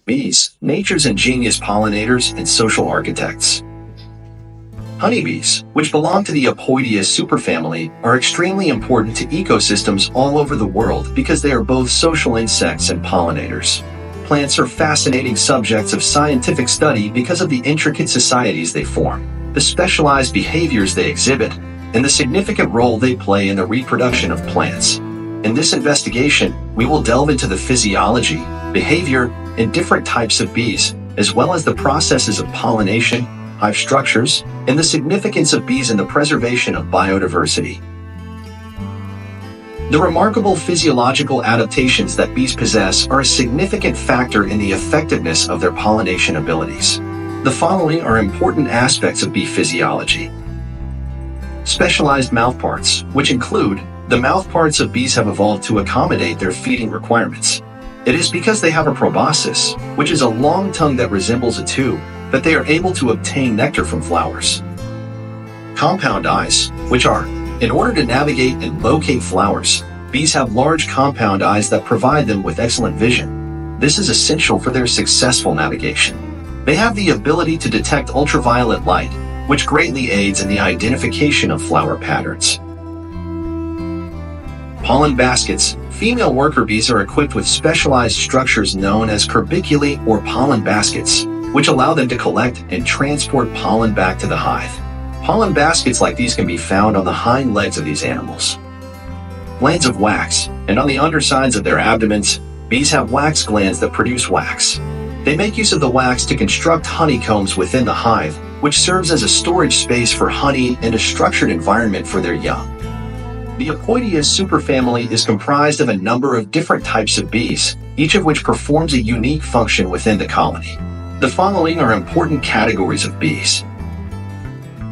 Bees, nature's ingenious pollinators and social architects. Honeybees, which belong to the Apoidea superfamily, are extremely important to ecosystems all over the world because they are both social insects and pollinators. Plants are fascinating subjects of scientific study because of the intricate societies they form, the specialized behaviors they exhibit, and the significant role they play in the reproduction of plants. In this investigation, we will delve into the physiology, behavior, and different types of bees, as well as the processes of pollination, hive structures, and the significance of bees in the preservation of biodiversity. The remarkable physiological adaptations that bees possess are a significant factor in the effectiveness of their pollination abilities. The following are important aspects of bee physiology. Specialized mouthparts, which include the mouthparts of bees have evolved to accommodate their feeding requirements. It is because they have a proboscis, which is a long tongue that resembles a tube, that they are able to obtain nectar from flowers. Compound eyes, which are, in order to navigate and locate flowers, bees have large compound eyes that provide them with excellent vision. This is essential for their successful navigation. They have the ability to detect ultraviolet light, which greatly aids in the identification of flower patterns. Pollen baskets. Female worker bees are equipped with specialized structures known as curbiculae or pollen baskets, which allow them to collect and transport pollen back to the hive. Pollen baskets like these can be found on the hind legs of these animals. Glands of wax, and on the undersides of their abdomens, bees have wax glands that produce wax. They make use of the wax to construct honeycombs within the hive, which serves as a storage space for honey and a structured environment for their young. The Apoidea superfamily is comprised of a number of different types of bees, each of which performs a unique function within the colony. The following are important categories of bees.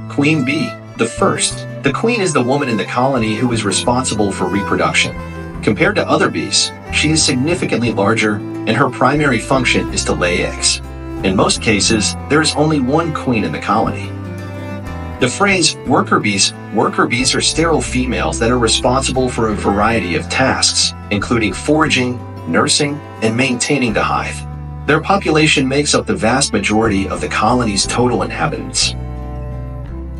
Queen bee. The queen is the woman in the colony who is responsible for reproduction. Compared to other bees, she is significantly larger, and her primary function is to lay eggs. In most cases, there is only one queen in the colony. The phrase worker bees are sterile females that are responsible for a variety of tasks, including foraging, nursing, and maintaining the hive. Their population makes up the vast majority of the colony's total inhabitants.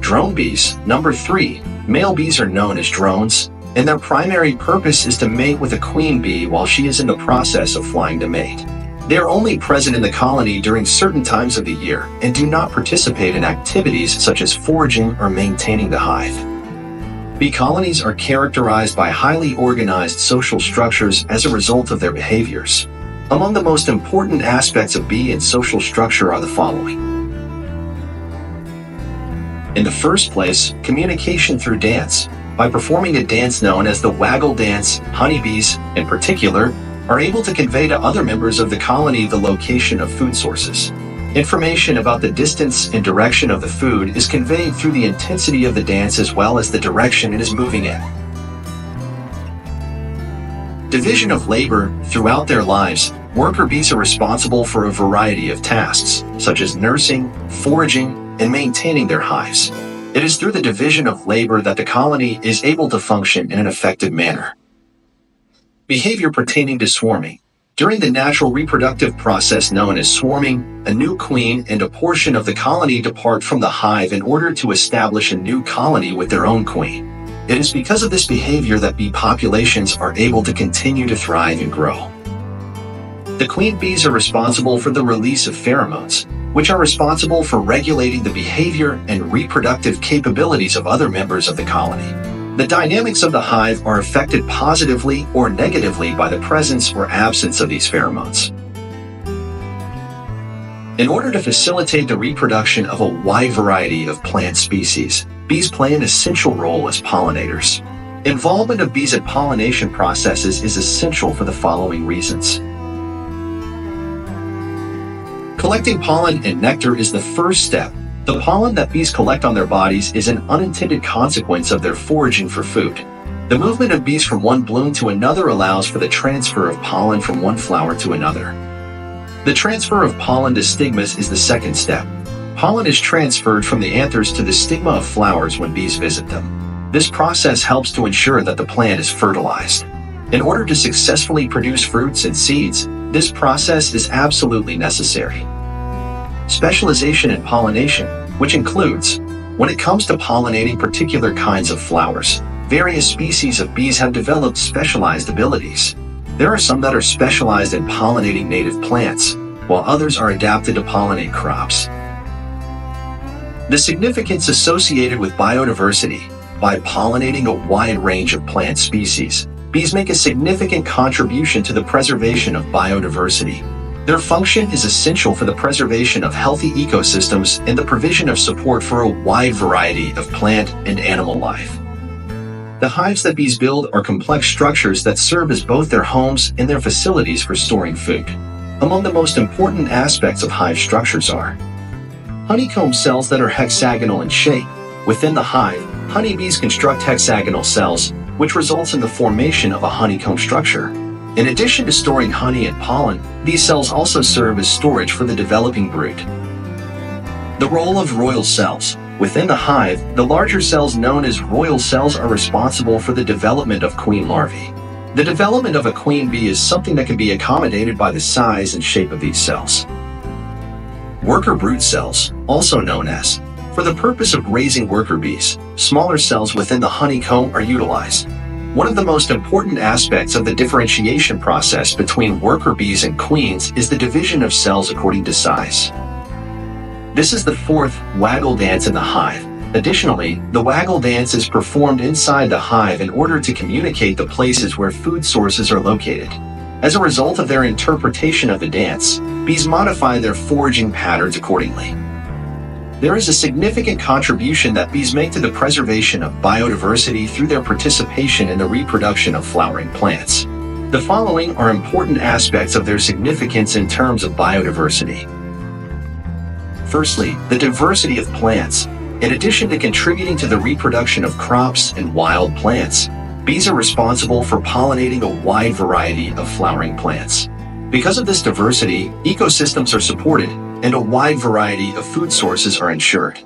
Drone bees. Number 3. Male bees are known as drones, and their primary purpose is to mate with a queen bee while she is in the process of flying to mate. They are only present in the colony during certain times of the year and do not participate in activities such as foraging or maintaining the hive. Bee colonies are characterized by highly organized social structures as a result of their behaviors. Among the most important aspects of bee and social structure are the following. In the first place, communication through dance. By performing a dance known as the waggle dance, honeybees, in particular, are able to convey to other members of the colony the location of food sources. Information about the distance and direction of the food is conveyed through the intensity of the dance as well as the direction it is moving in. Division of labor. Throughout their lives, worker bees are responsible for a variety of tasks, such as nursing, foraging, and maintaining their hives. It is through the division of labor that the colony is able to function in an effective manner. Behavior pertaining to swarming. During the natural reproductive process known as swarming, a new queen and a portion of the colony depart from the hive in order to establish a new colony with their own queen. It is because of this behavior that bee populations are able to continue to thrive and grow. The queen bees are responsible for the release of pheromones, which are responsible for regulating the behavior and reproductive capabilities of other members of the colony. The dynamics of the hive are affected positively or negatively by the presence or absence of these pheromones. In order to facilitate the reproduction of a wide variety of plant species, bees play an essential role as pollinators. Involvement of bees in pollination processes is essential for the following reasons. Collecting pollen and nectar is the first step. The pollen that bees collect on their bodies is an unintended consequence of their foraging for food. The movement of bees from one bloom to another allows for the transfer of pollen from one flower to another. The transfer of pollen to stigmas is the second step. Pollen is transferred from the anthers to the stigma of flowers when bees visit them. This process helps to ensure that the plant is fertilized. In order to successfully produce fruits and seeds, This process is absolutely necessary. Specialization in pollination, which includes, when it comes to pollinating particular kinds of flowers, various species of bees have developed specialized abilities. There are some that are specialized in pollinating native plants, while others are adapted to pollinate crops. The significance associated with biodiversity. By pollinating a wide range of plant species, bees make a significant contribution to the preservation of biodiversity. Their function is essential for the preservation of healthy ecosystems and the provision of support for a wide variety of plant and animal life. The hives that bees build are complex structures that serve as both their homes and their facilities for storing food. Among the most important aspects of hive structures are honeycomb cells that are hexagonal in shape. Within the hive, honeybees construct hexagonal cells, which results in the formation of a honeycomb structure. In addition to storing honey and pollen, these cells also serve as storage for the developing brood. The role of royal cells. Within the hive, the larger cells known as royal cells are responsible for the development of queen larvae. The development of a queen bee is something that can be accommodated by the size and shape of these cells. Worker brood cells, also known as. For the purpose of raising worker bees, smaller cells within the honeycomb are utilized. One of the most important aspects of the differentiation process between worker bees and queens is the division of cells according to size. This is the fourth waggle dance in the hive. Additionally, the waggle dance is performed inside the hive in order to communicate the places where food sources are located. As a result of their interpretation of the dance, bees modify their foraging patterns accordingly. There is a significant contribution that bees make to the preservation of biodiversity through their participation in the reproduction of flowering plants. The following are important aspects of their significance in terms of biodiversity. Firstly, the diversity of plants. In addition to contributing to the reproduction of crops and wild plants, bees are responsible for pollinating a wide variety of flowering plants. Because of this diversity, ecosystems are supported, and a wide variety of food sources are ensured.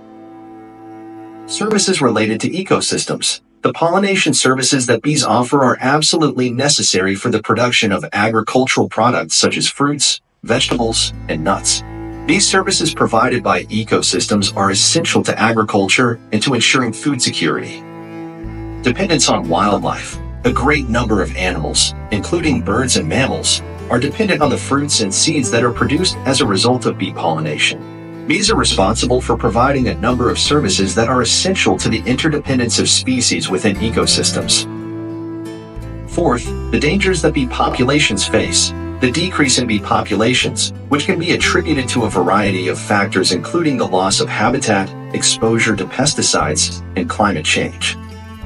Services related to ecosystems. The pollination services that bees offer are absolutely necessary for the production of agricultural products such as fruits, vegetables, and nuts. These services provided by ecosystems are essential to agriculture and to ensuring food security. Dependence on wildlife. A great number of animals, including birds and mammals, are dependent on the fruits and seeds that are produced as a result of bee pollination. Bees are responsible for providing a number of services that are essential to the interdependence of species within ecosystems. Fourth, the dangers that bee populations face. The decrease in bee populations, which can be attributed to a variety of factors including the loss of habitat, exposure to pesticides, and climate change,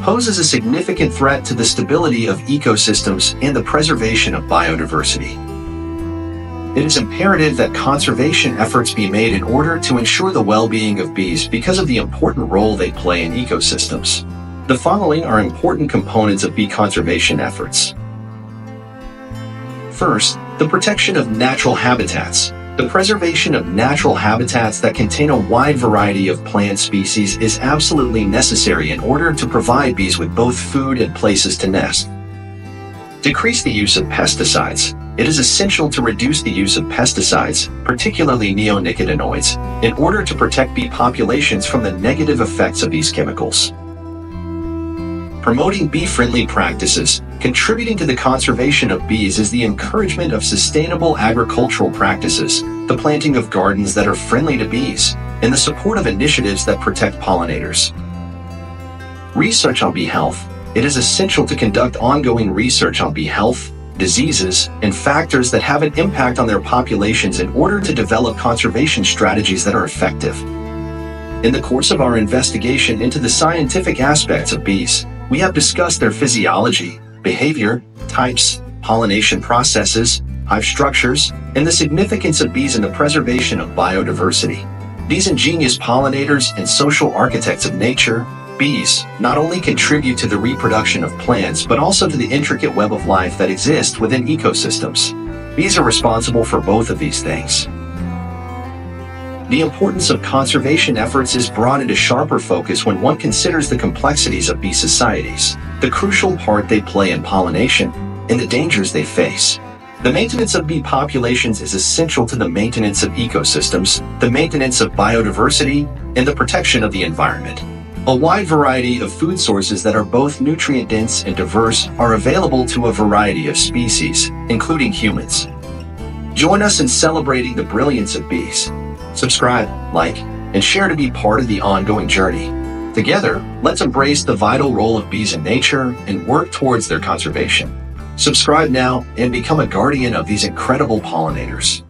poses a significant threat to the stability of ecosystems and the preservation of biodiversity. It is imperative that conservation efforts be made in order to ensure the well-being of bees because of the important role they play in ecosystems. The following are important components of bee conservation efforts. First, the protection of natural habitats. The preservation of natural habitats that contain a wide variety of plant species is absolutely necessary in order to provide bees with both food and places to nest. Decrease the use of pesticides. It is essential to reduce the use of pesticides, particularly neonicotinoids, in order to protect bee populations from the negative effects of these chemicals. Promoting bee-friendly practices. Contributing to the conservation of bees is the encouragement of sustainable agricultural practices, the planting of gardens that are friendly to bees, and the support of initiatives that protect pollinators. Research on bee health. It is essential to conduct ongoing research on bee health, diseases, and factors that have an impact on their populations in order to develop conservation strategies that are effective. In the course of our investigation into the scientific aspects of bees, we have discussed their physiology, behavior, types, pollination processes, hive structures, and the significance of bees in the preservation of biodiversity. These ingenious pollinators and social architects of nature, bees, not only contribute to the reproduction of plants but also to the intricate web of life that exists within ecosystems. Bees are responsible for both of these things. The importance of conservation efforts is brought into sharper focus when one considers the complexities of bee societies, the crucial part they play in pollination, and the dangers they face. The maintenance of bee populations is essential to the maintenance of ecosystems, the maintenance of biodiversity, and the protection of the environment. A wide variety of food sources that are both nutrient-dense and diverse are available to a variety of species, including humans. Join us in celebrating the brilliance of bees. Subscribe, like, and share to be part of the ongoing journey. Together, let's embrace the vital role of bees in nature and work towards their conservation. Subscribe now and become a guardian of these incredible pollinators.